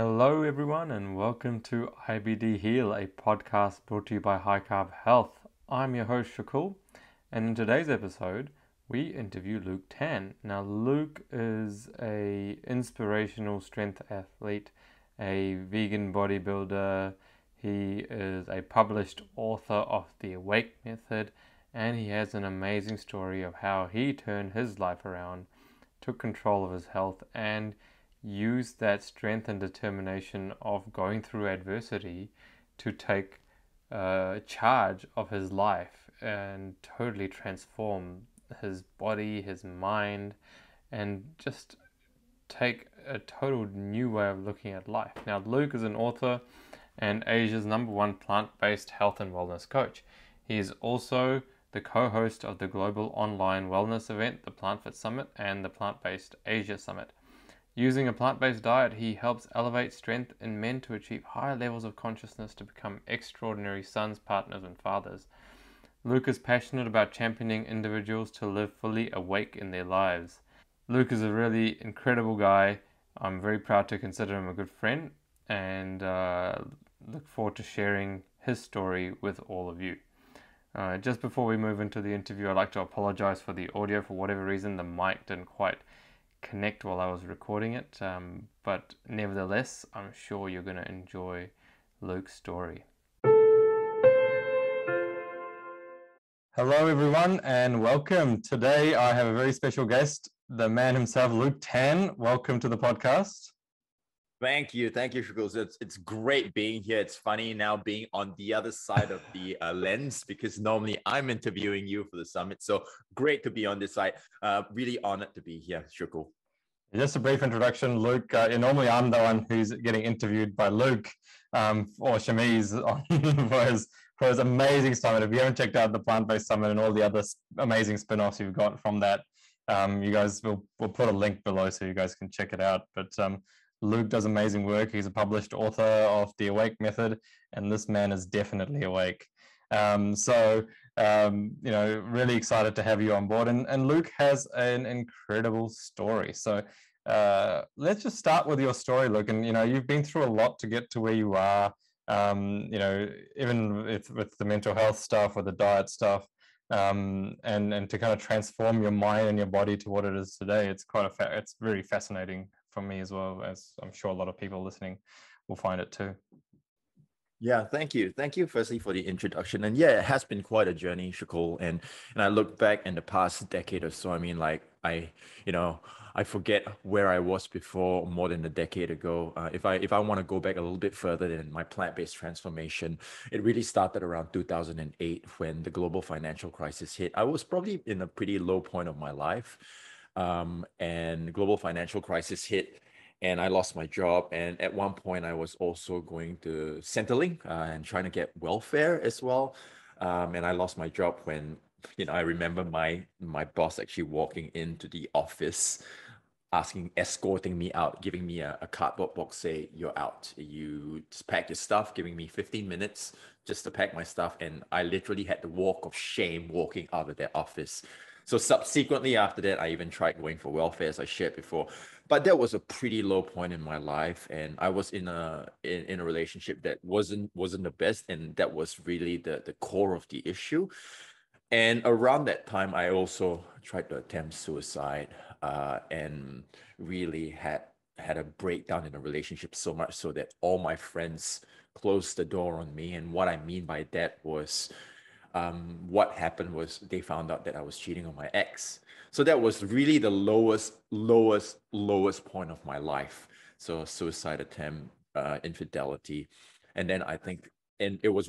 Hello, everyone, and welcome to IBD Heal, a podcast brought to you by High Carb Health. I'm your host, Shakul, and in today's episode, we interview Luke Tan. Now, Luke is a inspirational strength athlete, a vegan bodybuilder. He is a published author of the Awake Method, and he has an amazing story of how he turned his life around, took control of his health, and use that strength and determination of going through adversity to take charge of his life and totally transform his body, his mind, and just take a total new way of looking at life. Now, Luke is an author and Asia's #1 plant-based health and wellness coach. He is also the co-host of the global online wellness event, the PlantFit Summit and the Plant-Based Asia Summit. Using a plant-based diet, he helps elevate strength in men to achieve higher levels of consciousness to become extraordinary sons, partners, and fathers. Luke is passionate about championing individuals to live fully awake in their lives. Luke is a really incredible guy. I'm very proud to consider him a good friend and look forward to sharing his story with all of you. Just before we move into the interview, I'd like to apologize for the audio. For whatever reason, the mic didn't quite connect while I was recording it, but nevertheless, I'm sure you're going to enjoy Luke's story. Hello, everyone, and welcome. Today, I have a very special guest, the man himself, Luke Tan. Welcome to the podcast. Thank you, Shukul. It's great being here. It's funny now being on the other side of the lens because normally I'm interviewing you for the summit. So great to be on this side. Really honored to be here, Shukul. Just a brief introduction, Luke. Normally, I'm the one who's getting interviewed by Luke or Shamiz for his amazing summit. If you haven't checked out the Plant-Based Summit and all the other amazing spin-offs you've got from that, you guys will put a link below so you guys can check it out. But Luke does amazing work. He's a published author of the Awake Method, and this man is definitely awake. Really excited to have you on board. And Luke has an incredible story. So let's just start with your story, Luke. And, you've been through a lot to get to where you are, even with the mental health stuff or the diet stuff, and to kind of transform your mind and your body to what it is today. It's it's very fascinating for me as well, as I'm sure a lot of people listening will find it too. Yeah, thank you. Thank you firstly for the introduction. And yeah, it has been quite a journey, Shakul. And I look back in the past decade or so, I forget where I was before more than a decade ago. If I want to go back a little bit further than my plant-based transformation, it really started around 2008 when the global financial crisis hit. I was probably in a pretty low point of my life. And the global financial crisis hit and I lost my job. And at one point, I was also going to Centrelink and trying to get welfare as well. And I lost my job when, I remember my boss actually walking into the office, escorting me out, giving me a cardboard box, say, "You're out. You just pack your stuff," giving me 15 minutes just to pack my stuff. And I literally had the walk of shame walking out of that office. So subsequently after that, I even tried going for welfare, as I shared before. But that was a pretty low point in my life, and I was in a relationship that wasn't the best, and that was really the core of the issue. And around that time, I also tried to attempt suicide, and really had a breakdown in a relationship, so much so that all my friends closed the door on me. And what I mean by that was, what happened was they found out that I was cheating on my ex. So that was really the lowest point of my life. So suicide attempt, infidelity. And then and it was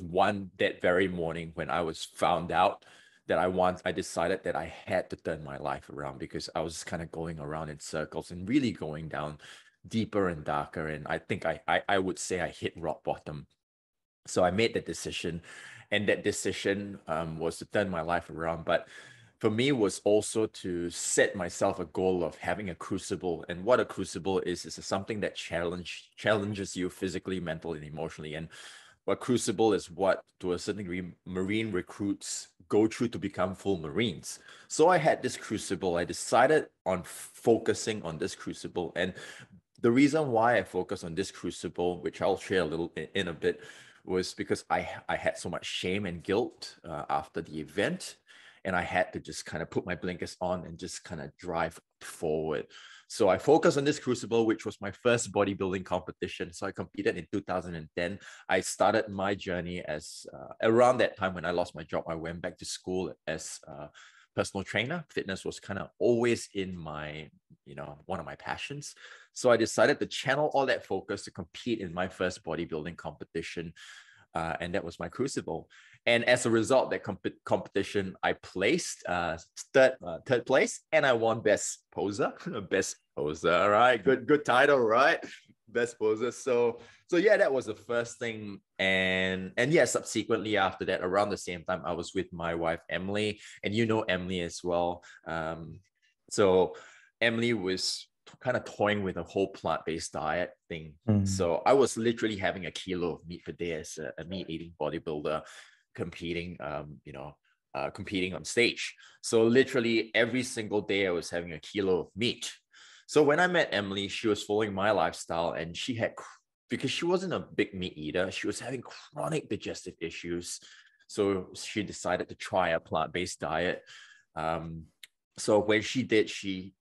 that very morning when I was found out that I decided that I had to turn my life around, because I was kind of going around in circles and really going down deeper and darker. And I think I would say I hit rock bottom. So I made that decision, and that decision was to turn my life around. But for me, was also to set myself a goal of having a crucible. And what a crucible is something that challenges you physically, mentally, and emotionally. And what crucible is what, to a certain degree, Marine recruits go through to become full Marines. So I had this crucible. I decided on focusing on this crucible. And the reason why I focus on this crucible, which I'll share a little in a bit, was because I had so much shame and guilt after the event, and I had to just kind of put my blinkers on and just kind of drive forward. So I focused on this crucible, which was my first bodybuilding competition. So I competed in 2010. I started my journey as around that time when I lost my job. I went back to school as personal trainer. Fitness was kind of always in my, one of my passions. So I decided to channel all that focus to compete in my first bodybuilding competition. And that was my crucible. And as a result, that competition, I placed third place, and I won best poser. Best poser, all right, good title, right? Best poser. So yeah, that was the first thing. And yeah, subsequently after that, around the same time, I was with my wife Emily, and you know Emily as well. So Emily was kind of toying with a whole plant-based diet thing. So I was literally having a kilo of meat per day as a meat-eating bodybuilder competing, competing on stage. So literally every single day I was having a kilo of meat. So when I met Emily, she was following my lifestyle, and she had, because she wasn't a big meat eater, she was having chronic digestive issues. So she decided to try a plant-based diet. So when she did, she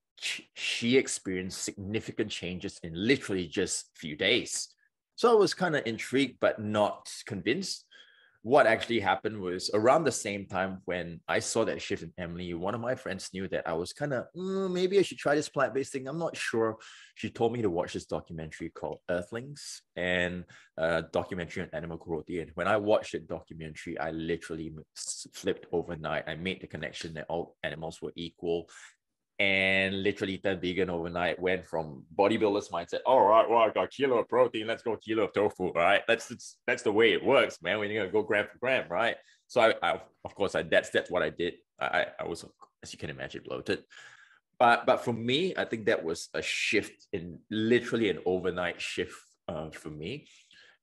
experienced significant changes in literally just a few days. So I was kind of intrigued, but not convinced. What actually happened was around the same time when I saw that shift in Emily, one of my friends knew that I was kind of, maybe I should try this plant-based thing. I'm not sure. She told me to watch this documentary called Earthlings, and a documentary on animal cruelty. And when I watched the documentary, I literally flipped overnight. I made the connection that all animals were equal, and literally turned vegan overnight. Went from bodybuilder's mindset, all right, well, I got a kilo of protein, let's go kilo of tofu, right? That's the way it works, man, when you're gonna go gram for gram, right? So I of course, that's what I did. I was, as you can imagine, bloated. But for me, I think that was a shift, in literally an overnight shift for me.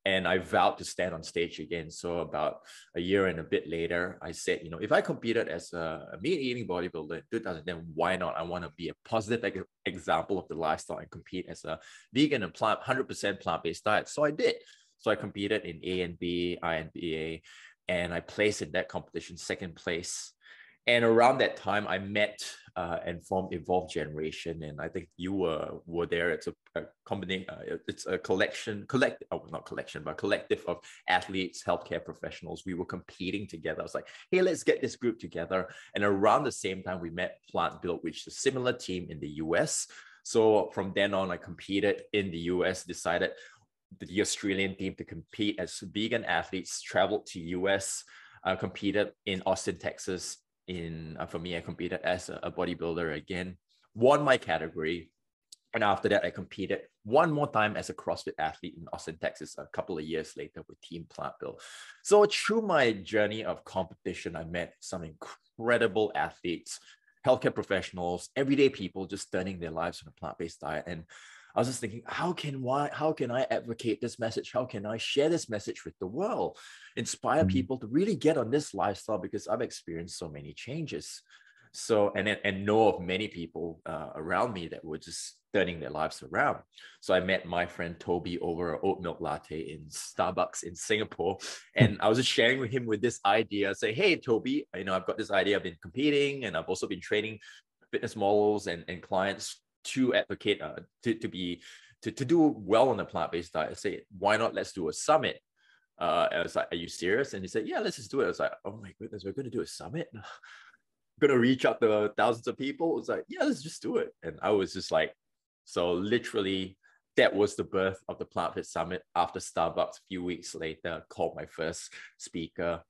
And I vowed to stand on stage again. So about a year and a bit later, I said, if I competed as a meat-eating bodybuilder in 2010, why not? I want to be a positive example of the lifestyle and compete as a vegan and 100% plant-based diet. So I did. So I competed in A and B, INBA, and I placed in that competition second place. And around that time, I met and formed Evolve Generation, and I think you were there. It's a combination. It's a collective of athletes, healthcare professionals. We were competing together. I was like, hey, let's get this group together. And around the same time, we met Plant Build, which is a similar team in the US. So from then on, I competed in the US. Decided the Australian team to compete as vegan athletes. Traveled to US. Competed in Austin, Texas. For me, I competed as a bodybuilder again, won my category, and after that I competed one more time as a CrossFit athlete in Austin, Texas, a couple of years later with Team Plant Build. So through my journey of competition, I met some incredible athletes, healthcare professionals, everyday people just turning their lives on a plant-based diet. And I was just thinking, how can I advocate this message? How can I share this message with the world? Inspire people to really get on this lifestyle, because I've experienced so many changes. So, and know of many people around me that were just turning their lives around. So I met my friend Toby over an oat milk latte in Starbucks in Singapore. And I was just sharing with him with this idea, say, hey, Toby, I've got this idea. I've been competing, and I've also been training fitness models and clients to advocate to do well on the plant-based diet. I say, why not? Let's do a summit. I was like, are you serious? And he said, yeah, let's just do it. I was like, oh my goodness, we're going to do a summit? Going to reach out to thousands of people? It was like, yeah, let's just do it. And I was just like, so literally that was the birth of the Plant Fit Summit. After Starbucks, a few weeks later, called my first speaker.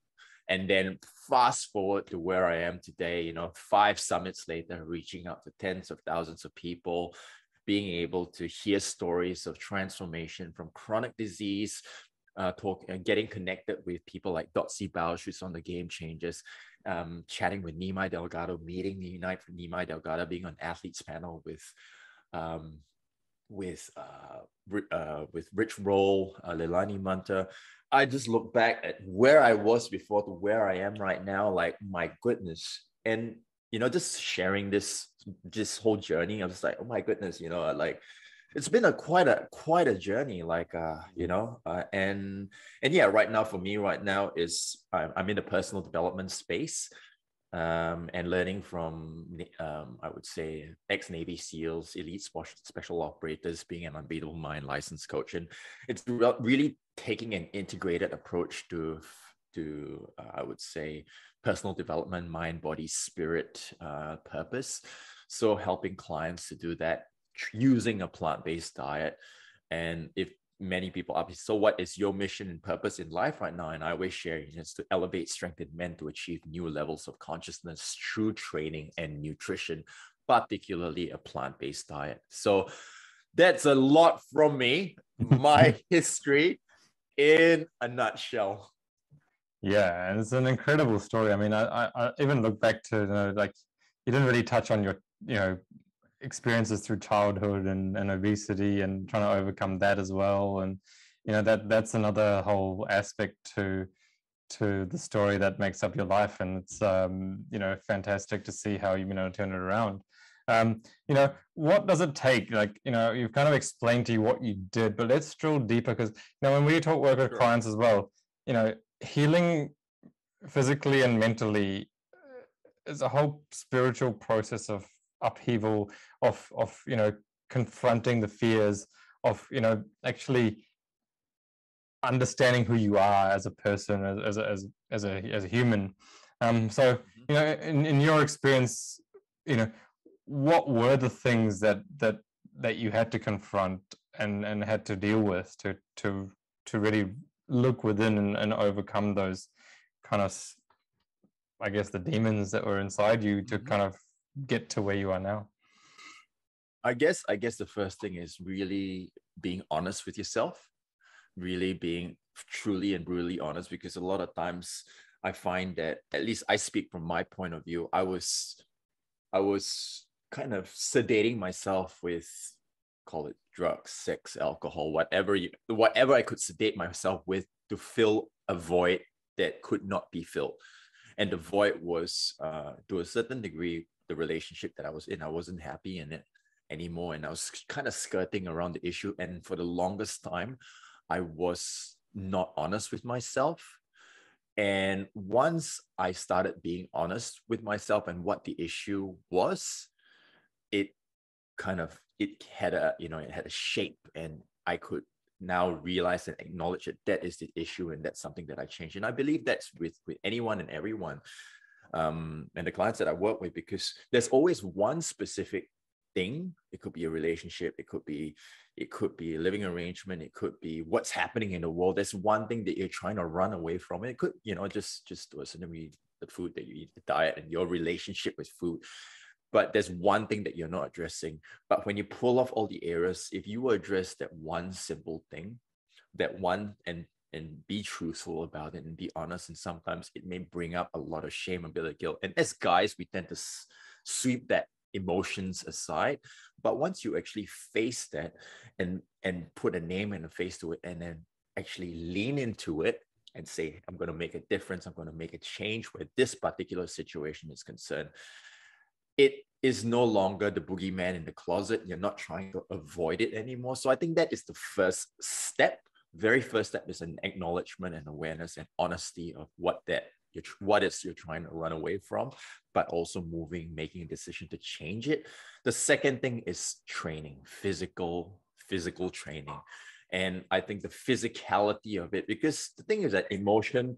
And then fast forward to where I am today, 5 summits later, reaching out to tens of thousands of people, being able to hear stories of transformation from chronic disease, getting connected with people like Dotsie Bausch, who's on the Game Changers, chatting with Nimai Delgado, meeting Unite for Nimai Delgado, being on athletes panel with Rich Roll, Leilani Manta. I just look back at where I was before to where I am right now. Like, my goodness. And, just sharing this whole journey, I was like, oh my goodness, like it's been quite a journey, like and yeah, right now for me right now is I'm in the personal development space, and learning from I would say ex-Navy SEALs, elite special operators, being an Unbeatable Mind licensed coach, and it's really taking an integrated approach to I would say personal development, mind, body, spirit, purpose. So helping clients to do that using a plant-based diet. And if many people ask, so what is your mission and purpose in life right now? And I always share is to elevate, strengthen men to achieve new levels of consciousness through training and nutrition, particularly a plant-based diet. So that's a lot from me, my history in a nutshell. Yeah, and it's an incredible story. I mean, I even look back to, like, you didn't really touch on your, experiences through childhood and obesity and trying to overcome that as well. And, that's another whole aspect to the story that makes up your life. And it's, fantastic to see how you've been able to turn it around. What does it take? Like, you've kind of explained to you what you did, but let's drill deeper because, when we work with clients as well, healing physically and mentally is a whole spiritual process of upheaval, of confronting the fears, of actually understanding who you are as a person, as a human. So in your experience, what were the things that you had to confront and had to deal with to really look within and overcome those kind of, I guess, the demons that were inside you to kind of get to where you are now? I guess the first thing is really being honest with yourself, really being truly and brutally honest, because a lot of times I find that, at least I speak from my point of view, I was kind of sedating myself with, call it drugs, sex, alcohol, whatever I could sedate myself with to fill a void that could not be filled. And the void was, to a certain degree, the relationship that I was in. I wasn't happy in it anymore, and I was kind of skirting around the issue. And for the longest time, I was not honest with myself. And once I started being honest with myself and what the issue was, it had a shape, and I could now realize and acknowledge that is the issue, and that's something that I changed. And I believe that's with anyone and everyone, and the clients that I work with, because there's always one specific thing. It could be a relationship, it could be a living arrangement, it could be what's happening in the world. There's one thing that you're trying to run away from. It could, just to a certain degree, the food that you eat, the diet, and your relationship with food. But there's one thing that you're not addressing. But when you pull off all the areas, if you address that one simple thing, and be truthful about it and be honest, and sometimes it may bring up a lot of shame, a bit of guilt. And as guys, we tend to sweep that emotions aside. But once you actually face that and put a name and a face to it, and then actually lean into it and say, I'm going to make a difference, I'm going to make a change where this particular situation is concerned, it is no longer the boogeyman in the closet. You're not trying to avoid it anymore. So I think that is the first step. Very first step is an acknowledgement and awareness and honesty of what you're trying to run away from, but also making a decision to change it. The second thing is training, physical training. And I think the physicality of it, because the thing is that emotion,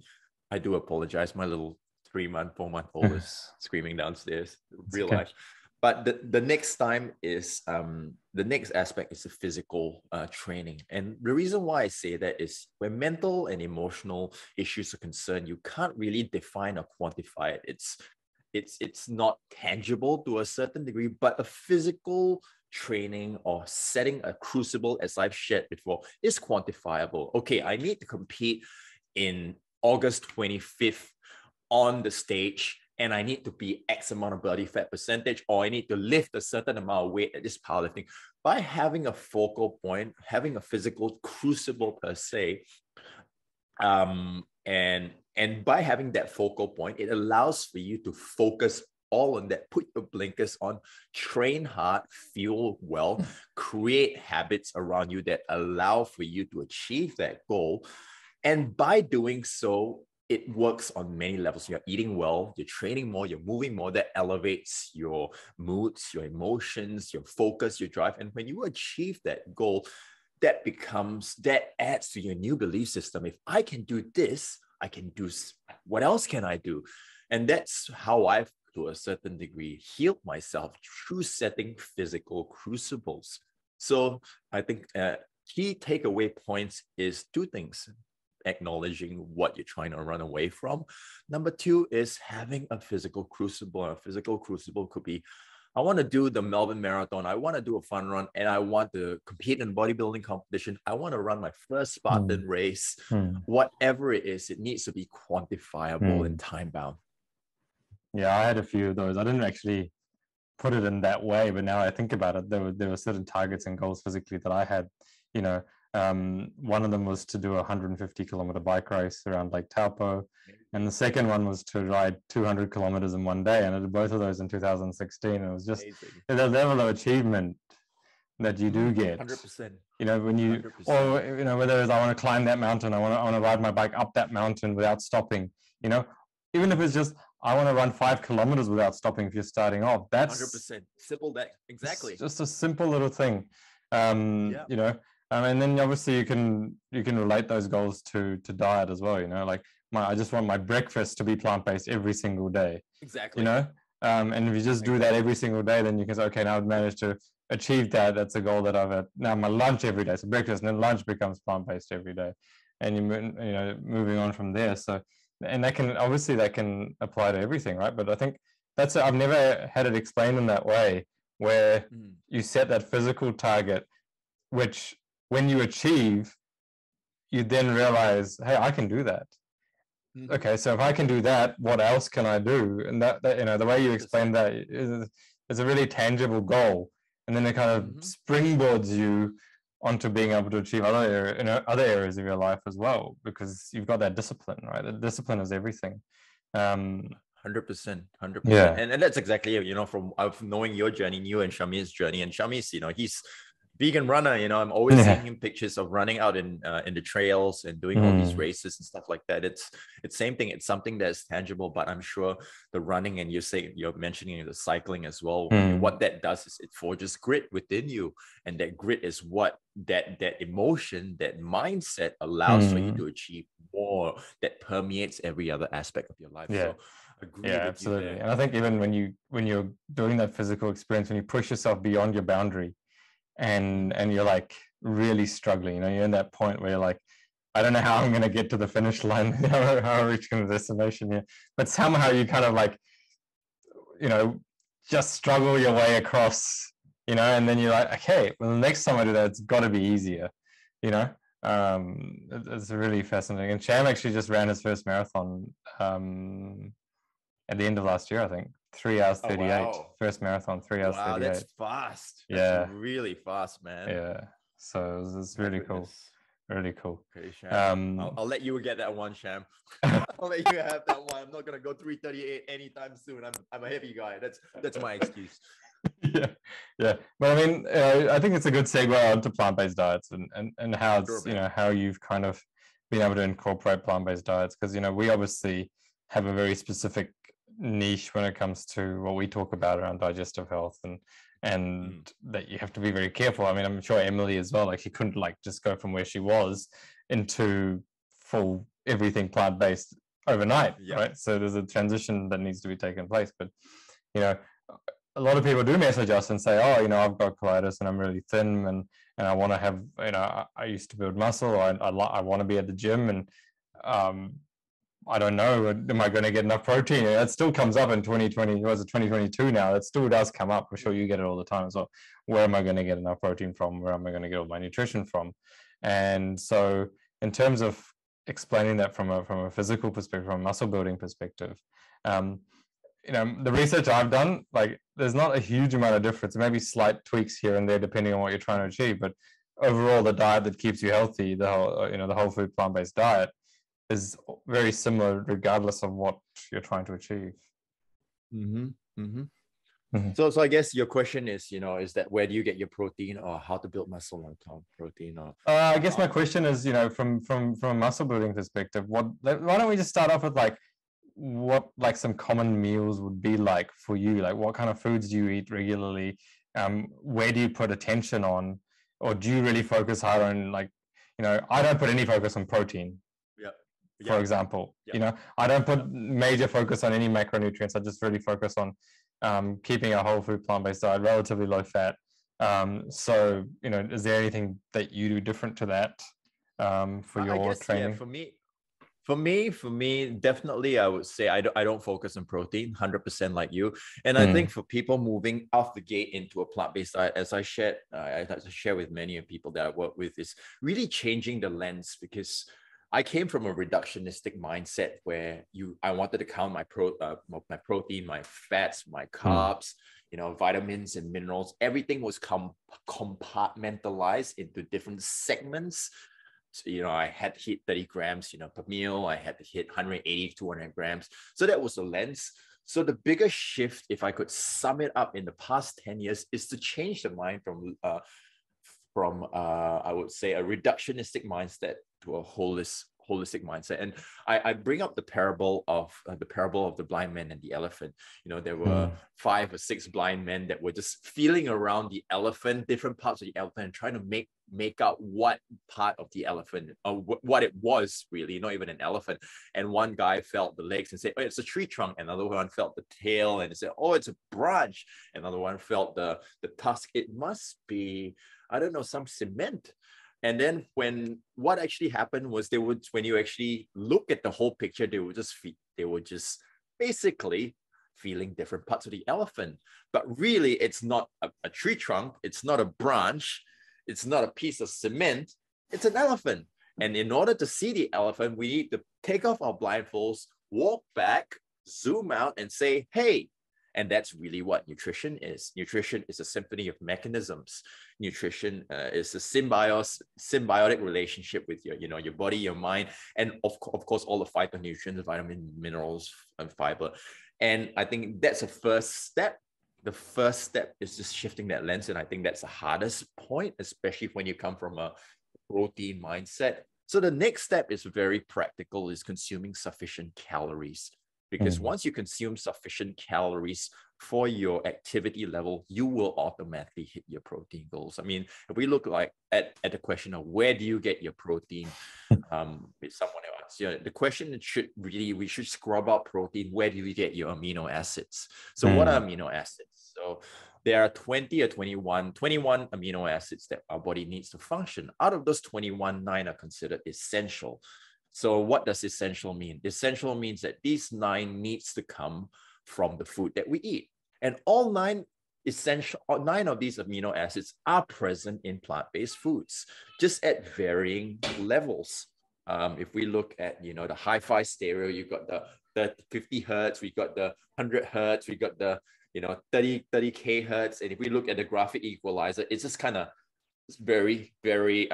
I do apologize, my little 4-month-old is screaming downstairs, real life. But the next time is, the next aspect is the physical training. And the reason why I say that is when mental and emotional issues are concerned, you can't really define or quantify it. It's not tangible to a certain degree, but a physical training or setting a crucible, as I've shared before, is quantifiable. Okay, I need to compete in August 25th on the stage, and I need to be X amount of body fat percentage, or I need to lift a certain amount of weight at this powerlifting. By having a focal point, having a physical crucible per se, and by having that focal point, it allows for you to focus all on that. Put your blinkers on, train hard, feel well, create habits around you that allow for you to achieve that goal. And by doing so, it works on many levels. You're eating well, you're training more, you're moving more. That elevates your moods, your emotions, your focus, your drive. And when you achieve that goal, that adds to your new belief system. If I can do this, I can do, what else can I do? And that's how I've, to a certain degree, healed myself through setting physical crucibles. So I think key takeaway points is two things: acknowledging what you're trying to run away from. Number two is having a physical crucible. A physical crucible could be, I want to do the Melbourne Marathon. I want to do a fun run, and I want to compete in bodybuilding competition. I want to run my first Spartan race. Whatever it is, it needs to be quantifiable and time bound. Yeah, I had a few of those. I didn't actually put it in that way, but now I think about it, there were certain targets and goals physically that I had. You know, one of them was to do a 150-kilometer bike race around Lake Taupo, and the second one was to ride 200 kilometers in one day. And I did both of those in 2016. It was just the level of achievement that you do get. 100%. You know, when you, 100%. Or you know, whether it's I want to climb that mountain, I want to ride my bike up that mountain without stopping. You know, even if it's just I want to run 5 kilometers without stopping if you're starting off. That's 100% simple. That exactly. Just a simple little thing. You know, and then obviously you can relate those goals to diet as well. You know, like I just want my breakfast to be plant-based every single day. Exactly. You know, and if you just do that every single day, then you can say, okay, now I've managed to achieve that. That's a goal that I've had. Now my lunch every day, so breakfast and then lunch becomes plant-based every day, and you know, moving on from there. So, and that can apply to everything, right? But I think I've never had it explained in that way, where you set that physical target, which when you achieve, you then realize, hey, I can do that. Okay, so if I can do that, what else can I do? And that you know, the way you explain that is a really tangible goal, and then it kind of springboards you onto being able to achieve other areas of your life as well, because you've got that discipline, right? The discipline is everything. 100%. Yeah. And that's exactly it, you know, from knowing your journey, you and Shami's journey. And Shami's, you know, he's vegan runner. You know, I'm always seeing him pictures of running out in the trails and doing all these races and stuff like that. It's same thing. It's something that's tangible, but I'm sure the running, and you're mentioning the cycling as well. What that does is it forges grit within you, and that grit is what that emotion, that mindset allows for you to achieve more. That permeates every other aspect of your life. Yeah. So agree yeah, with absolutely. you there. And I think even when you're doing that physical experience, when you push yourself beyond your boundary, and you're like really struggling, you know, you're in that point where you're like, I don't know how I'm going to get to the finish line, how I'm reaching the destination here, but somehow you kind of like, you know, just struggle your way across, you know, and then you're like, okay, well, the next time I do that, it's got to be easier, you know. It's really fascinating. And Sham actually just ran his first marathon at the end of last year, I think. 3 hours 38. Wow. First marathon, 3 hours 38. Wow, that's fast. That's really fast, man. Yeah. So it's really cool. Really cool. Okay, Sham. I'll let you get that one, Sham. I'll let you have that one. I'm not gonna go 3:38 anytime soon. I'm a heavy guy. That's my excuse. yeah. But I mean, I think it's a good segue onto plant-based diets and how it's, you know, how you've kind of been able to incorporate plant-based diets, because, you know, we obviously have a very specific niche when it comes to what we talk about around digestive health, and that you have to be very careful. I mean, I'm sure Emily as well, like she couldn't like just go from where she was into full everything plant-based overnight, right? So there's a transition that needs to be taken place. But, you know, a lot of people do message us and say, oh, you know, I've got colitis and I'm really thin, and I want to have, you know, I used to build muscle, or I want to be at the gym, and I don't know, am I going to get enough protein? It still comes up in 2020, was it 2022 now? It still does come up. I'm sure you get it all the time. So where am I going to get enough protein from? Where am I going to get all my nutrition from? And so in terms of explaining that from a physical perspective, from a muscle building perspective, you know, the research I've done, like there's not a huge amount of difference, maybe slight tweaks here and there depending on what you're trying to achieve. But overall, the diet that keeps you healthy, the whole food plant-based diet, is very similar regardless of what you're trying to achieve. Mm-hmm. Mhm. So I guess your question is, is that where do you get your protein, or how to build muscle on protein, or I guess my how? question is, from a muscle building perspective, why don't we just start off with like what like some common meals would be like for you? Like what kind of foods do you eat regularly? Where do you put attention on, or do you really focus hard on like, I don't put any focus on protein, Yeah, for yeah, example. yeah, I don't yeah. put major focus on any macronutrients. I just really focus on keeping a whole food plant-based diet, relatively low fat. So, is there anything that you do different to that for I your guess, yeah, training? for me, definitely, I would say I don't focus on protein 100% like you. And I think Mm, for people moving off the gate into a plant-based diet, as I shared, I share with many of people that I work with, is really changing the lens, because I came from a reductionistic mindset where I wanted to count my protein, my fats, my mm, carbs, vitamins and minerals. Everything was compartmentalized into different segments. So, I had to hit 30 grams, per meal. I had to hit 180, 200 grams. So that was the lens. So the biggest shift, if I could sum it up in the past 10 years, is to change the mind from I would say a reductionistic mindset to a holistic mindset. And I bring up the parable of the blind man and the elephant. There were mm, 5 or 6 blind men that were just feeling around the elephant, different parts of the elephant, and trying to make out what part of the elephant, or what it was really, not even an elephant. And one guy felt the legs and said, oh, it's a tree trunk. Another one felt the tail and said, oh, it's a branch. Another one felt the tusk. It must be, I don't know, some cement. And then what actually happened was, when you actually look at the whole picture, they were just basically feeling different parts of the elephant. But really, it's not a tree trunk, it's not a branch, it's not a piece of cement, it's an elephant. And in order to see the elephant, we need to take off our blindfolds, walk back, zoom out, and say, hey. And that's really what nutrition is. Nutrition is a symphony of mechanisms. Nutrition is a symbiotic relationship with your body, your mind, and of course all the phytonutrients, vitamin, minerals, and fiber. And I think that's the first step. The first step is just shifting that lens, and I think that's the hardest point, especially when you come from a protein mindset. So the next step is very practical, is consuming sufficient calories. Because mm. once you consume sufficient calories for your activity level, you will automatically hit your protein goals. I mean, if we look like at the question of where do you get your protein, with someone else, the question we should scrub out protein. Where do you get your amino acids? So what are Mm, amino acids? So there are 20 or 21 amino acids that our body needs to function. Out of those 21, 9 are considered essential. So what does essential mean? Essential means that these 9 needs to come from the food that we eat. And all 9 of these amino acids are present in plant-based foods, just at varying levels. If we look at, the hi-fi stereo, you've got the 50 hertz, we got the 100 hertz, we got the 30k hertz. And if we look at the graphic equalizer, it's just kind of very, very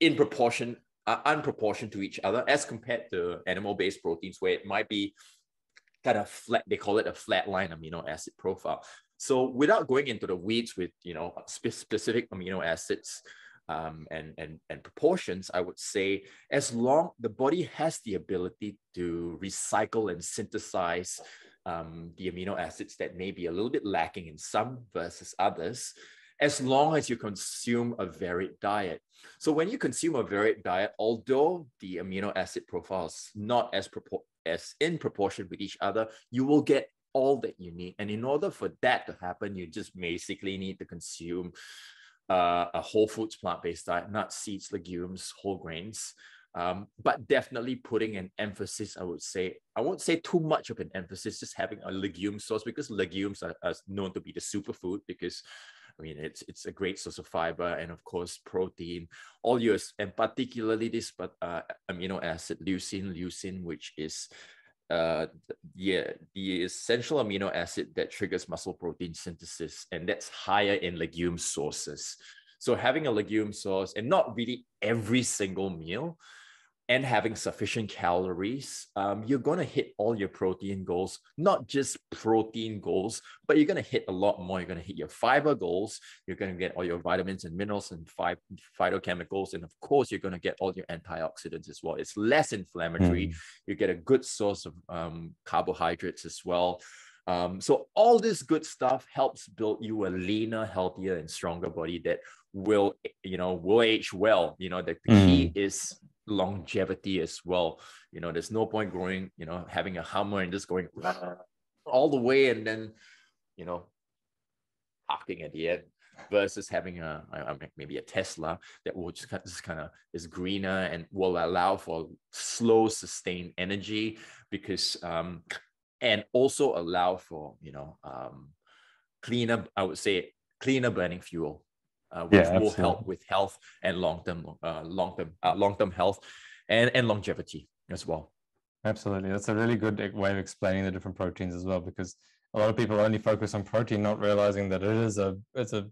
in proportion, unproportioned to each other, as compared to animal-based proteins, where it might be kind of flat. They call it a flatline amino acid profile. So without going into the weeds with specific amino acids and proportions, I would say, as long the body has the ability to recycle and synthesize the amino acids that may be a little bit lacking in some versus others, as long as you consume a varied diet. So when you consume a varied diet, although the amino acid profile is not as in proportion with each other, you will get all that you need. And in order for that to happen, you just basically need to consume a whole foods plant-based diet, nuts, seeds, legumes, whole grains. But definitely putting an emphasis, I won't say too much of an emphasis, just having a legume source, because legumes are known to be the superfood, because I mean, it's a great source of fiber and, of course, protein, all yours, and particularly this amino acid leucine, which is the essential amino acid that triggers muscle protein synthesis, and that's higher in legume sources. So having a legume source, and not really every single meal, and having sufficient calories, you're going to hit all your protein goals, not just protein goals, but you're going to hit a lot more. You're going to hit your fiber goals. You're going to get all your vitamins and minerals and phytochemicals. And of course, you're going to get all your antioxidants as well. It's less inflammatory. You get a good source of carbohydrates as well. So all this good stuff helps build you a leaner, healthier, and stronger body that will age well. The key is longevity as well. There's no point growing, having a Hummer and just going all the way and then, parking at the end, versus having maybe a Tesla that will just kind of is greener and will allow for slow, sustained energy, because and also allow for cleaner, I would say, cleaner burning fuel, which will help with health and long-term health and longevity as well. Absolutely. That's a really good way of explaining the different proteins as well, because a lot of people only focus on protein, not realizing that it's a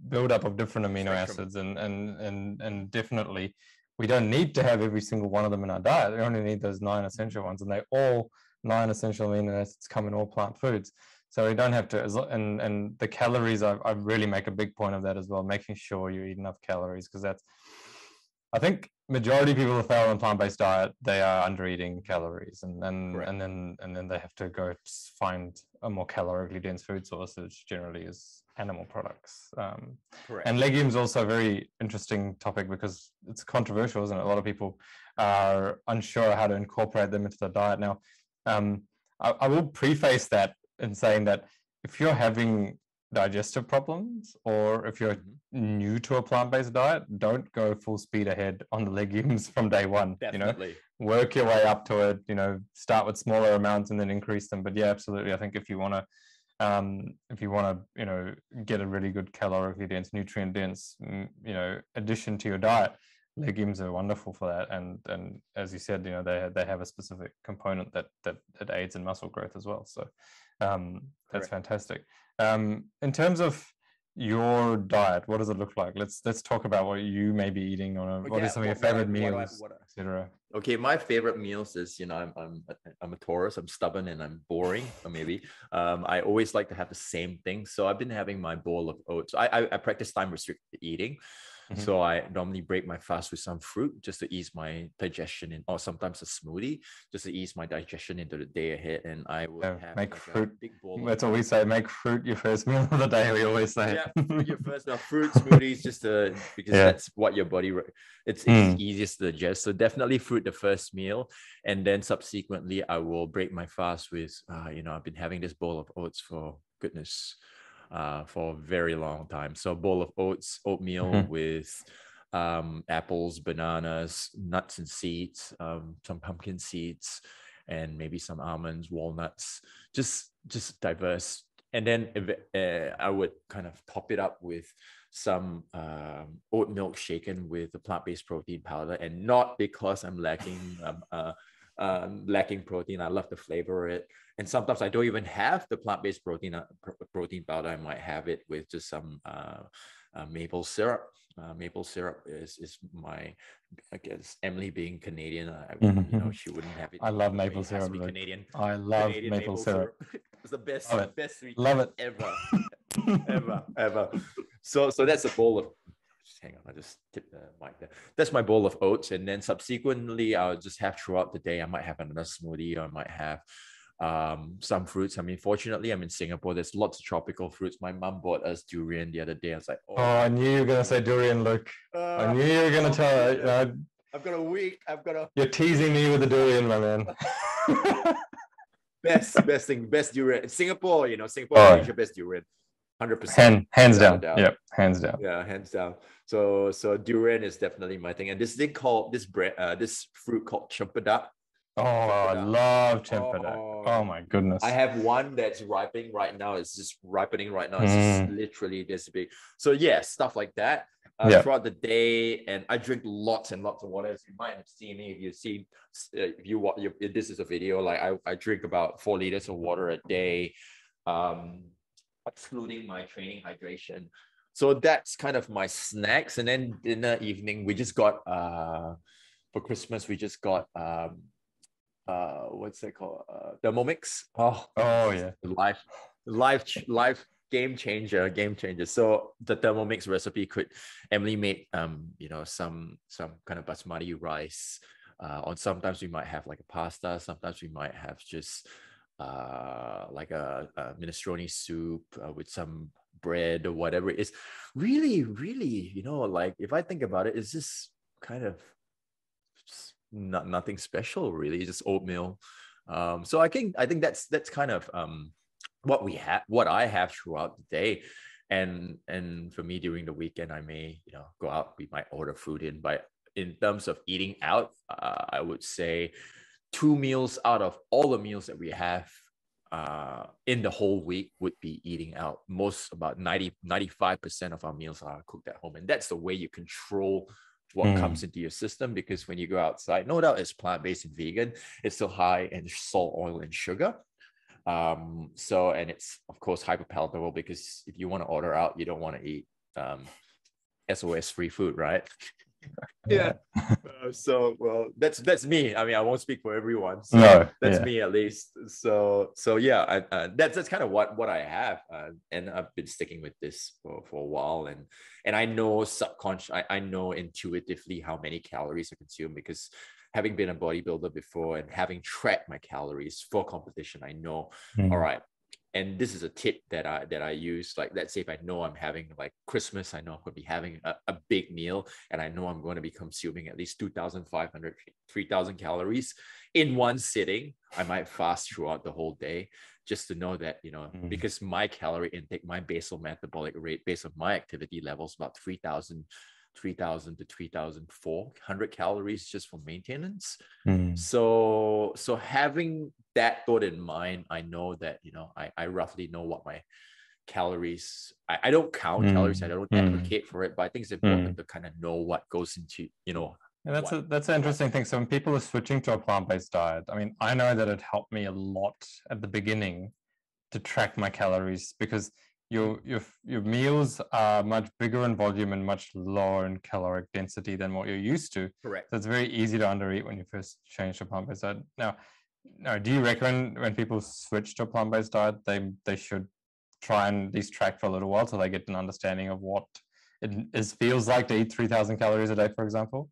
buildup of different amino acids, and definitely we don't need to have every single one of them in our diet. We only need those 9 essential ones, and they all 9 essential amino acids come in all plant foods. So we don't have to, and the calories, I really make a big point of that as well, making sure you eat enough calories, because that's, I think majority of people who fail on plant-based diet, they are under eating calories, and then they have to go find a more calorically dense food source, which generally is animal products. And legumes also a very interesting topic, because it's controversial, isn't it? A lot of people are unsure how to incorporate them into their diet. Now, I will preface that in saying that if you're having digestive problems, or if you're new to a plant-based diet, don't go full speed ahead on the legumes from day one. Definitely. Work your way up to it. Start with smaller amounts and then increase them. But yeah, absolutely, I think if you want to get a really good calorically dense, nutrient dense addition to your diet, legumes are wonderful for that. And as you said, they have a specific component that aids in muscle growth as well. So that's fantastic. In terms of your diet, what does it look like? Let's talk about what you may be eating what are some of your favorite meals, etc. Okay, my favorite meals is, I'm a Taurus, I'm stubborn and I'm boring, or maybe. I always like to have the same thing. So I've been having my bowl of oats. I practice time restricted eating. So I normally break my fast with some fruit just to ease my digestion, or sometimes a smoothie just to ease my digestion into the day ahead. And I will have make fruit. A big bowl. That's what we say. Make fruit your first meal of the day. We always say. Yeah, fruit your first meal. Fruit smoothies, just because that's what your body. It's easiest to digest. So definitely fruit the first meal, and then subsequently I will break my fast with. I've been having this bowl of oats for goodness. For a very long time. So a bowl of oatmeal with apples, bananas, nuts and seeds, some pumpkin seeds, and maybe some almonds, walnuts, just diverse. And then I would kind of top it up with some oat milk shaken with the plant-based protein powder, and not because I'm lacking protein. I love the flavor of it. And sometimes I don't even have the plant-based protein powder. I might have it with just some maple syrup. Maple syrup is my, I guess, Emily being Canadian, she wouldn't have it. I love maple syrup. Canadian. I love Canadian maple syrup. It's the best sweet ever, ever. So that's a bowl of. Hang on, I just tipped the mic there. That's my bowl of oats, and then subsequently I'll just have throughout the day. I might have another smoothie, or I might have some fruits. I mean, fortunately, I'm in Singapore. There's lots of tropical fruits. My mom bought us durian the other day. I was like, oh, I knew you were gonna say durian, Luke. I knew you were gonna tell it. I've got a week. You're teasing me with the durian, my man. best thing, best durian. Singapore, Singapore, Asia, best durian. 100%. Hands down. Yep, hands down. Yeah, hands down. So durian is definitely my thing. And this thing called this fruit called chempedak. Oh, I love chempedak. Oh my goodness. I have one that's ripening right now. It's just ripening right now. It's just literally this big. So yeah, stuff like that throughout the day. And I drink lots and lots of water. As you might have seen me, if this is a video, like I drink about 4 liters of water a day, excluding my training hydration. So that's kind of my snacks. And then dinner, evening, we just got for Christmas we just got what's that called? Thermomix. Oh, Oh yeah. life game changer, game changer. So the Thermomix recipe could Emily made some kind of basmati rice. On sometimes we might have like a pasta, sometimes we might have just like a minestrone soup with some bread or whatever. It's really, really, like if I think about it, it's just kind of nothing special really. It's just oatmeal. So I think that's kind of what I have throughout the day. And for me during the weekend, I may go out. We might order food in, but in terms of eating out, I would say 2 meals out of all the meals that we have in the whole week would be eating out. About 95% of our meals are cooked at home, and that's the way you control what comes into your system. Because when you go outside, no doubt it's plant-based and vegan, it's still high in salt, oil, and sugar. And it's of course hyper palatable, because if you want to order out, you don't want to eat SOS free food, right? Yeah. Well, that's me. I mean, I won't speak for everyone. So No, that's yeah. me at least. So yeah, that's kind of what I have, and I've been sticking with this for a while, and I know I know intuitively how many calories I consume, because having been a bodybuilder before and having tracked my calories for competition, I know, all right. And this is a tip that I use. Like, let's say if I know I'm having like Christmas, I know I'm going to be having a big meal, and I know I'm going to be consuming at least 2,500, 3,000 calories in one sitting. I might fast throughout the whole day, just to know that, because my calorie intake, my basal metabolic rate based on my activity levels, about 3,000 to 3,400 calories just for maintenance. So having that thought in mind, I know that, I roughly know what my calories, I don't count calories, I don't advocate for it, but I think it's important to kind of know what goes into, And that's an interesting thing. So when people are switching to a plant-based diet, I mean, I know that it helped me a lot at the beginning to track my calories, because your meals are much bigger in volume and much lower in caloric density than what you're used to. Correct. So it's very easy to undereat when you first change to plant-based diet. Now, do you recommend when people switch to a plant-based diet, they should try and at least track for a little while so they get an understanding of what it feels like to eat 3,000 calories a day, for example?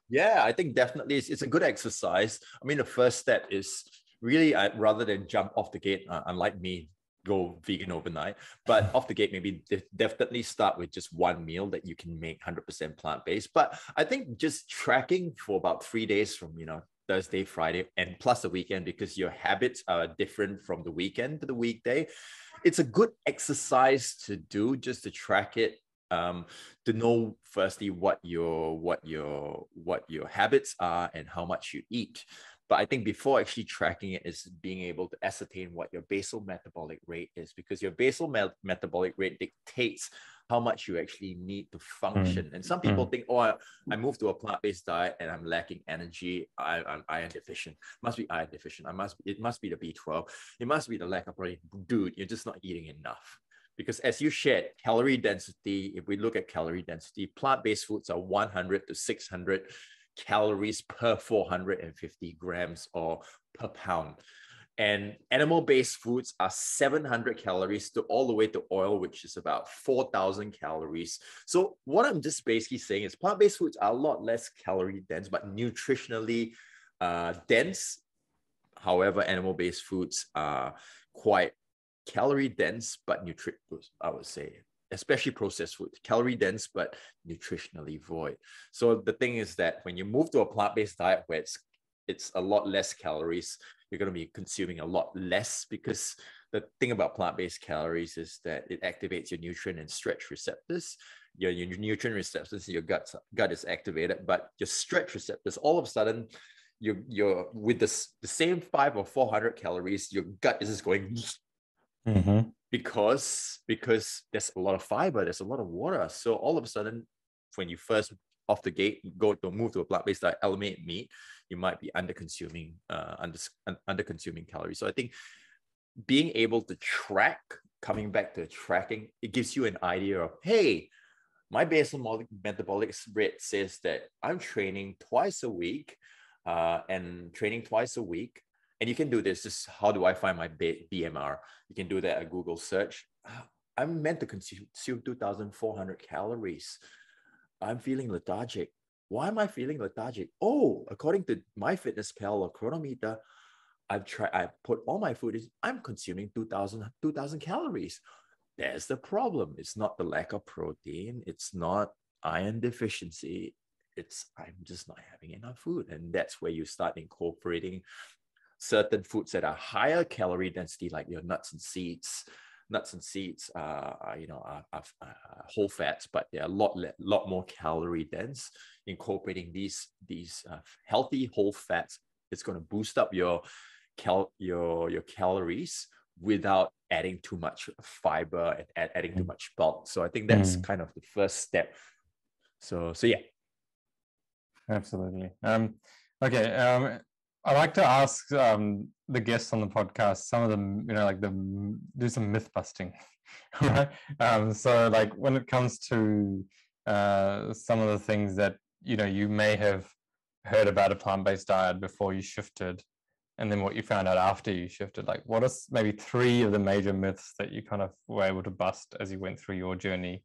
Yeah, I think definitely it's a good exercise. I mean, the first step is really, rather than jump off the gate, unlike me, go vegan overnight, but off the gate, maybe definitely start with just one meal that you can make 100% plant-based. But I think just tracking for about 3 days from, Thursday, Friday, and plus the weekend, because your habits are different from the weekend to the weekday. It's a good exercise to do, just to track it, to know firstly what your habits are and how much you eat. But I think before actually tracking it is being able to ascertain what your basal metabolic rate is, because your basal metabolic rate dictates how much you actually need to function. And some people think, oh, I moved to a plant-based diet and I'm lacking energy. I'm iron deficient. Must be iron deficient. It must be the B12. It must be the lack of protein. Dude, you're just not eating enough. Because as you shared, calorie density, if we look at calorie density, plant-based foods are 100 to 600 calories per 450 grams or per pound. And animal-based foods are 700 calories to all the way to oil, which is about 4,000 calories. So what I'm just basically saying is plant-based foods are a lot less calorie dense, but nutritionally dense. However, animal-based foods are quite calorie dense, but I would say, especially processed food, calorie dense, but nutritionally void. So the thing is that when you move to a plant-based diet where it's a lot less calories, you're going to be consuming a lot less, because the thing about plant-based calories is that it activates your nutrient and stretch receptors. Your nutrient receptors in your gut is activated, but your stretch receptors, all of a sudden, you're with the same 500 or 400 calories, your gut is just going because there's a lot of fiber, there's a lot of water. So all of a sudden, when you first off the gate move to a plant-based diet, eliminate meat, you might be under consuming calories. So I think being able to track, coming back to tracking, it gives you an idea of, hey, my basal metabolic rate says that I'm training twice a week, and training twice a week. And you can do this. Just how do I find my BMR? You can do that at Google search. I'm meant to consume 2,400 calories. I'm feeling lethargic. Why am I feeling lethargic? Oh, according to MyFitnessPal or Chronometer, I put all my food in, I'm consuming 2,000 calories. There's the problem. It's not the lack of protein. It's not iron deficiency. I'm just not having enough food. And that's where you start incorporating certain foods that are higher calorie density, like your nuts and seeds. Nuts and seeds are whole fats, but they're a lot more calorie dense. Incorporating these healthy whole fats, it's going to boost up your calories without adding too much fiber and adding too much bulk. So I think that's kind of the first step. So yeah. Absolutely. Okay. I like to ask the guests on the podcast, some of them, do some myth busting, right? So like when it comes to some of the things that, you may have heard about a plant-based diet before you shifted, and then what you found out after you shifted, like what are maybe 3 of the major myths that you kind of were able to bust as you went through your journey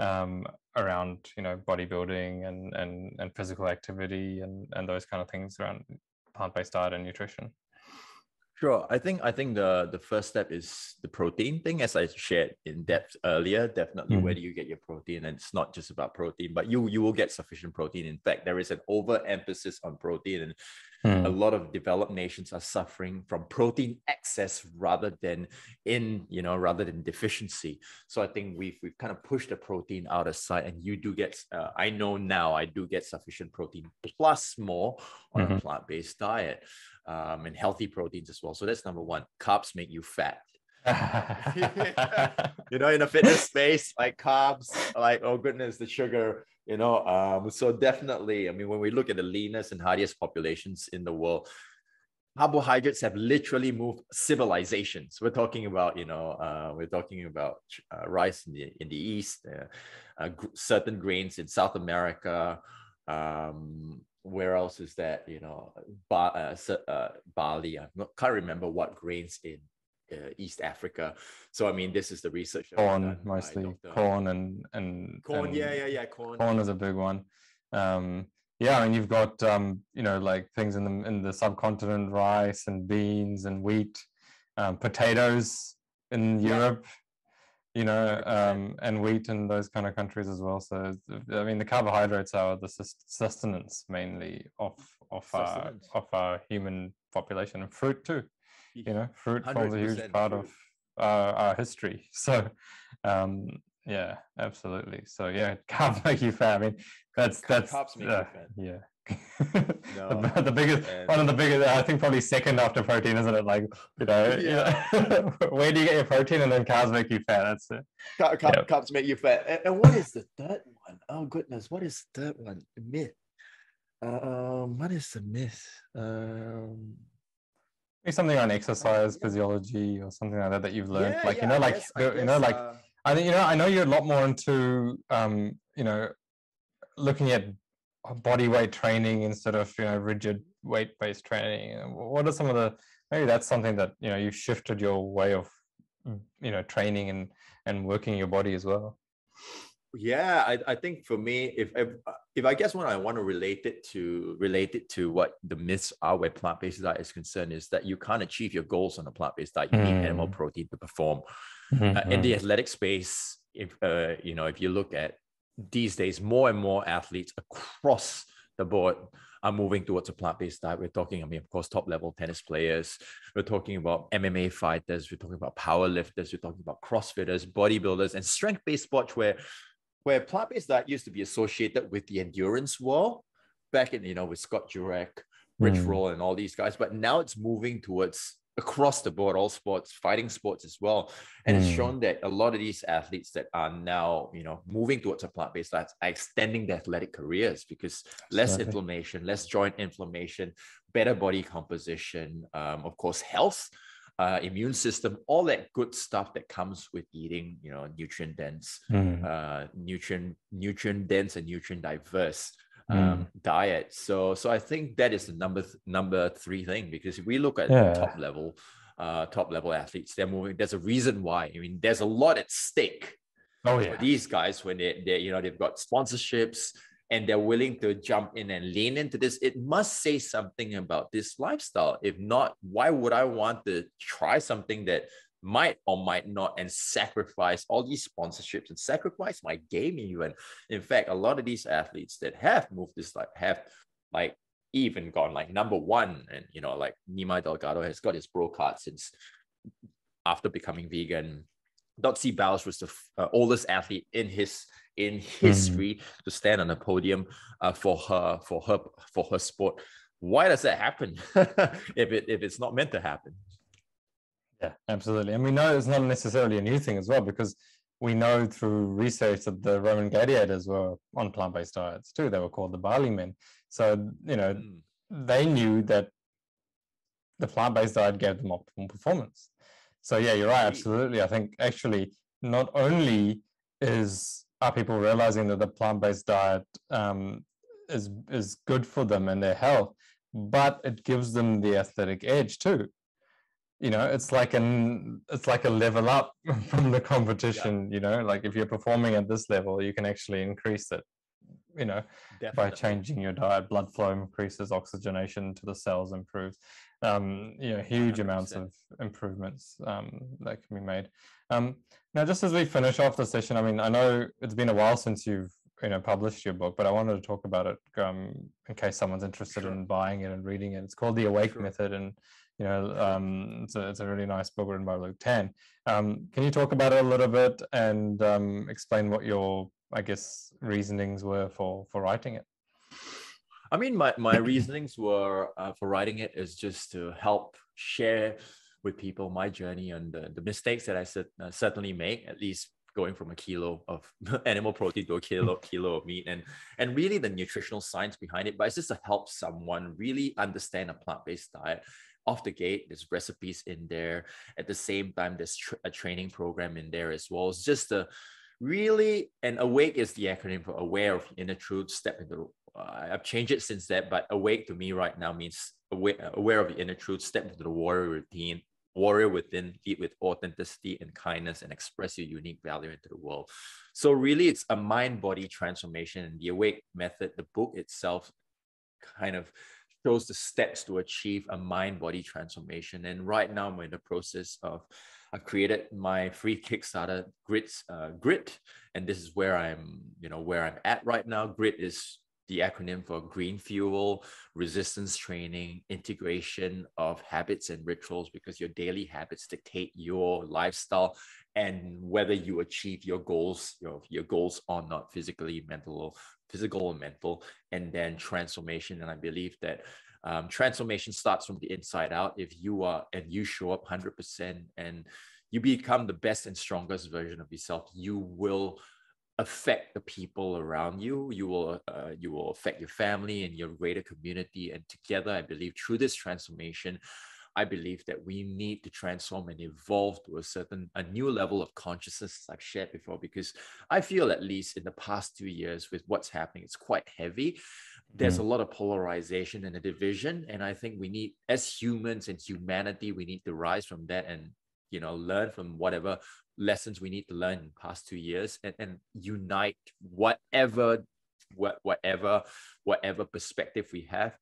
around, bodybuilding and physical activity and those kind of things around plant-based diet and nutrition? Sure. I think the first step is the protein thing, as I shared in depth earlier. Definitely, where do you get your protein? And it's not just about protein, but you will get sufficient protein. In fact, there is an overemphasis on protein, and a lot of developed nations are suffering from protein excess rather than deficiency. So I think we've kind of pushed the protein out of sight, and you do get. I know now I do get sufficient protein plus more on a plant-based diet. And healthy proteins as well. So that's number 1. Carbs make you fat. In a fitness space, like carbs, like, oh goodness, the sugar, so definitely, I mean, when we look at the leanest and hardiest populations in the world, carbohydrates have literally moved civilizations. We're talking about, rice in the East, certain grains in South America, where else is that? Barley. Can't remember what grains in East Africa. So I mean, this is the research. Corn, mostly corn and corn. And Corn. Corn is a big one. I mean, you've got like things in the subcontinent, rice and beans and wheat, potatoes in Europe. And wheat in those kind of countries as well. So I mean, the carbohydrates are the sustenance mainly of our human population, and fruit too. Fruit forms a huge part of our history. So yeah, absolutely. So yeah, carbs make you fat. I mean, that's carbs make you fat. Yeah. No, the biggest, one of the biggest, I think probably second after protein, isn't it? Like, where do you get your protein? And then carbs make you fat. That's it. Carbs make you fat. And what is the third one? Oh goodness, what is the third one? The myth. What is the myth? Maybe something on exercise physiology or something like that you've learned. I think I know you're a lot more into looking at body weight training instead of rigid weight-based training. What are some of the, maybe that's something that you shifted your way of training and working your body as well? Yeah, I think for me, if I guess when I want to relate it to what the myths are where plant-based diet is concerned, is that you can't achieve your goals on a plant-based diet. You need animal protein to perform. In the athletic space, if you look at these days, more and more athletes across the board are moving towards a plant-based diet. We're talking, of course, top-level tennis players. We're talking about MMA fighters. We're talking about power lifters. We're talking about CrossFitters, bodybuilders, and strength-based sports where plant-based diet used to be associated with the endurance world back in, with Scott Jurek, Rich Roll, and all these guys. But now it's moving towards across the board, all sports, fighting sports as well. And it's shown that a lot of these athletes that are now, moving towards a plant-based diet are extending their athletic careers because less inflammation, less joint inflammation, better body composition, of course, health. immune system, all that good stuff that comes with eating, nutrient dense, nutrient dense and nutrient diverse diet. So I think that is the number three thing, because if we look at top level athletes, they're moving. There's a reason why. I mean, there's a lot at stake. Oh For these guys, when they've got sponsorships and they're willing to jump in and lean into this, it must say something about this lifestyle. If not, why would I want to try something that might or might not, and sacrifice all these sponsorships and sacrifice my game even? In fact, a lot of these athletes that have moved this life have like even gone like number one, and like Nima Delgado has got his pro card since after becoming vegan. Dotsy Bowles was the oldest athlete in history to stand on a podium for her sport. Why does that happen if it's not meant to happen? Yeah, absolutely. And we know it's not necessarily a new thing as well, because we know through research that the Roman gladiators were on plant-based diets too. They were called the barley men. So, they knew that the plant-based diet gave them optimal performance. So yeah, you're right. Absolutely. I think actually not only are people realizing that the plant-based diet is good for them and their health, but it gives them the athletic edge too. It's like a level up from the competition. Like if you're performing at this level, you can actually increase it. Definitely. By changing your diet, blood flow increases, oxygenation to the cells improves. Huge 100%. Amounts of improvements that can be made. Now, just as we finish off the session, I mean, I know it's been a while since you've published your book, but I wanted to talk about it in case someone's interested in buying it and reading it. It's called The Awake Method, and it's a really nice book written by Luke Tan. Can you talk about it a little bit and explain what your, I guess, reasonings were for writing it? I mean, my reasonings were for writing it is just to help share with people my journey and the mistakes that I certainly make, at least going from a kilo of animal protein to a kilo of meat, and really the nutritional science behind it. But it's just to help someone really understand a plant-based diet. Off the gate, there's recipes in there. At the same time, there's a training program in there as well. It's just a really, and awake is the acronym for aware of inner truth, step into I've changed it since that, but awake to me right now means aware of the inner truth, step into the warrior routine, warrior within, lead with authenticity and kindness, and express your unique value into the world. So really, it's a mind-body transformation. And the Awake Method, the book itself, kind of shows the steps to achieve a mind-body transformation. And right now, I'm in the process of, I've created my free Kickstarter GRIT, and this is where I'm at right now. GRIT is the acronym for green fuel, resistance training, integration of habits and rituals, because your daily habits dictate your lifestyle and whether you achieve your goals, your goals or not, physical or mental, and then transformation. And I believe that transformation starts from the inside out. If you show up 100% and you become the best and strongest version of yourself, you will affect the people around you. You will affect your family and your greater community. And together, I believe through this transformation, I believe that we need to transform and evolve to a new level of consciousness, as I've shared before, because I feel, at least in the past 2 years, with what's happening, it's quite heavy. There's a lot of polarization and a division. And I think we need, as humans and humanity, we need to rise from that and learn from whatever lessons we need to learn in the past 2 years, and unite whatever perspective we have.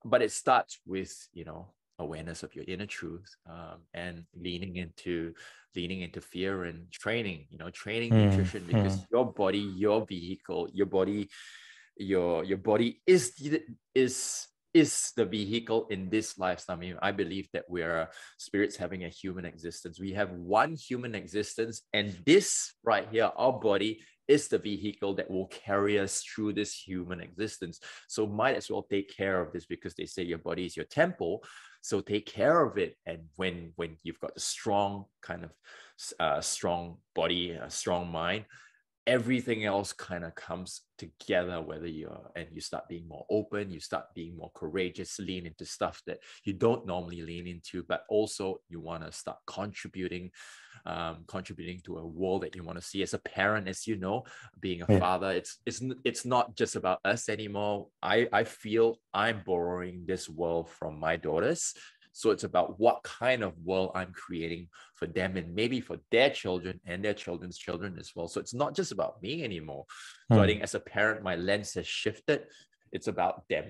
But it starts with awareness of your inner truth, and leaning into fear and training, nutrition, because your body, your vehicle, your body is the vehicle in this lifestyle. I mean, I believe that we are spirits having a human existence. We have one human existence, and this right here, our body, is the vehicle that will carry us through this human existence. So might as well take care of this, because they say your body is your temple. So take care of it. And when you've got a strong kind of strong body, a strong mind, everything else kind of comes together, whether you start being more open, you start being more courageous, lean into stuff that you don't normally lean into, but also you want to start contributing to a world that you want to see. As a parent, as you know, being a father, it's not just about us anymore. I feel I'm borrowing this world from my daughters. So it's about what kind of world I'm creating for them and maybe for their children and their children's children as well. So it's not just about me anymore. So I think as a parent, my lens has shifted. It's about them.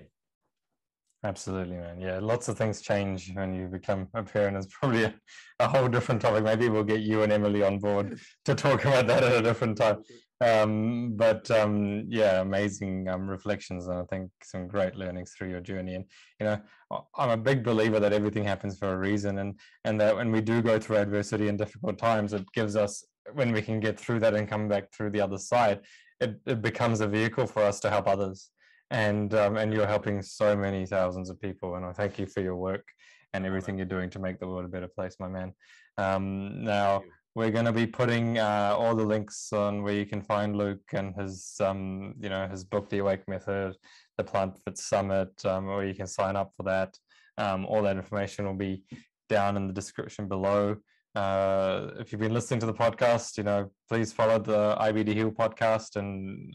Absolutely, man. Yeah, lots of things change when you become a parent. It's probably a whole different topic. Maybe we'll get you and Emily on board to talk about that at a different time. Yeah, amazing reflections, and I think some great learnings through your journey. And I'm a big believer that everything happens for a reason, and that when we do go through adversity and difficult times, it gives us, when we can get through that and come back through the other side, it becomes a vehicle for us to help others. And you're helping so many thousands of people, and I thank you for your work and everything you're doing to make the world a better place, my man. Now we're going to be putting all the links on where you can find Luke and his his book, The Awake Method, the Plant Fit Summit, where you can sign up for that. All that information will be down in the description below. If you've been listening to the podcast, please follow the IBD Heal podcast, and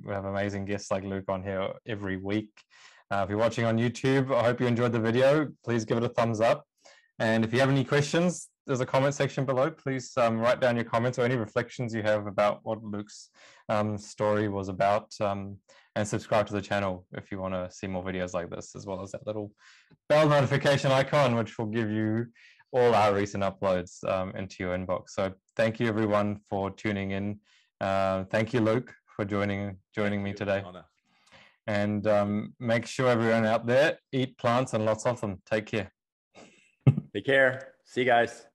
we have amazing guests like Luke on here every week. If you're watching on YouTube, I hope you enjoyed the video. Please give it a thumbs up. And if you have any questions, there's a comment section below. Please write down your comments or any reflections you have about what Luke's story was about, and subscribe to the channel if you want to see more videos like this, as well as that little bell notification icon, which will give you all our recent uploads into your inbox. So thank you everyone for tuning in. Thank you, Luke, for joining me today. And make sure everyone out there eat plants and lots of them. Take care. Take care. See you guys.